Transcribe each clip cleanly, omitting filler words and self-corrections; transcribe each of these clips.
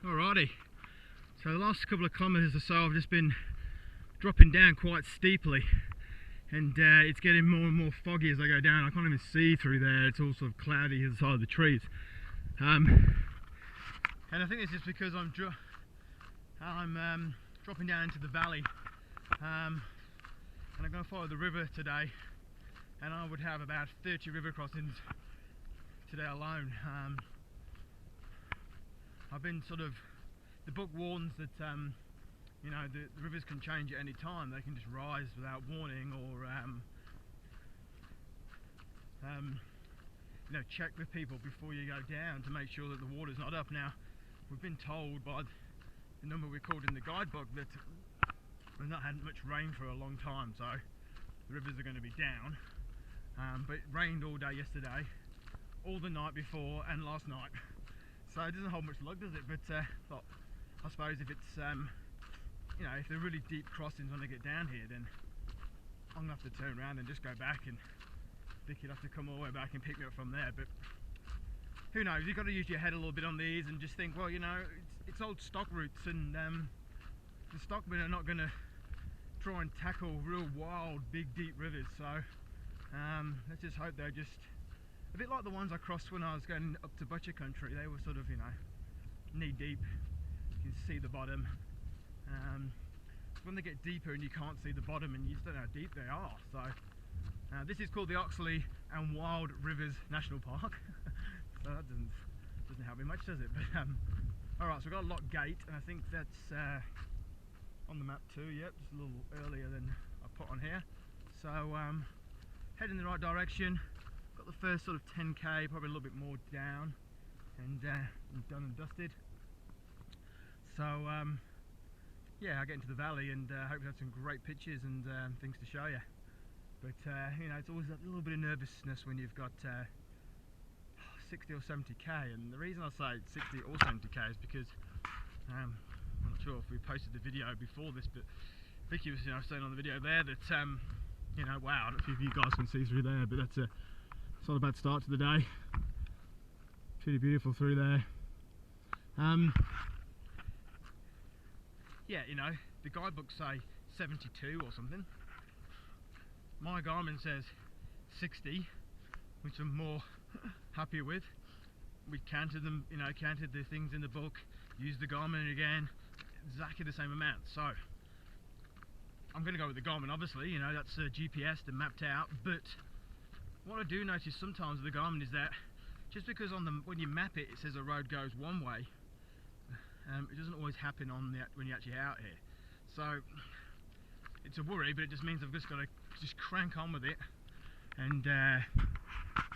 Alrighty, so the last couple of kilometres or so I've just been dropping down quite steeply, and it's getting more and more foggy as I go down. I can't even see through there, it's all sort of cloudy to the side of the trees. And I think it's just because I'm dropping down into the valley, and I'm going to follow the river today, and I would have about 30 river crossings today alone. I've been the book warns that you know, the rivers can change at any time. They can just rise without warning, or you know, check with people before you go down to make sure that the water's not up. Now, we've been told by the number we called in the guidebook that we've not had much rain for a long time, so the rivers are going to be down. But it rained all day yesterday, all the night before, and last night. So it doesn't hold much luck, does it? But I suppose if it's you know, if they're really deep crossings when I get down here, then I'm gonna have to turn around and just go back, and Vicky'll have to come all the way back and pick me up from there. But who knows? You've got to use your head a little bit on these and just think, well, you know, it's old stock routes, and the stockmen are not going to try and tackle real wild, big, deep rivers. So let's just hope they're just a bit like the ones I crossed when I was going up to Butcher Country. They were sort of, you know, knee deep. You can see the bottom. When they get deeper and you can't see the bottom, and you just don't know how deep they are. So this is called the Oxley and Wild Rivers National Park. So that doesn't help me much, does it? But alright, so we've got a lock gate, and I think that's on the map too. Yep, just a little earlier than I put on here. So heading in the right direction. Got the first sort of 10k, probably a little bit more down, and done and dusted. So yeah, I get into the valley, and hope to have some great pictures and things to show you. But you know, it's always a little bit of nervousness when you've got 60 or 70k, and the reason I say 60 or 70k is because I'm not sure if we posted the video before this, but Vicky was, you know, saying on the video there that you know, wow, I don't know if you guys can see through there, but that's it's not a bad start to the day. Pretty beautiful through there. Yeah, you know, the guidebooks say 72 or something. My Garmin says 60, which I'm more happier with. We counted them, you know, counted the things in the book, used the Garmin again, exactly the same amount. So I'm going to go with the Garmin, obviously, you know, that's GPS and mapped out. But what I do notice sometimes with the Garmin is that just because when you map it, it says a road goes one way, it doesn't always happen when you're actually out here. So it's a worry, but it just means I've just got to just crank on with it and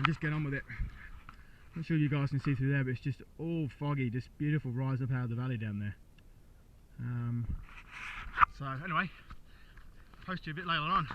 just get on with it. Not sure you guys can see through there, but it's just all foggy, just beautiful rise up out of the valley down there. So anyway, post you a bit later on.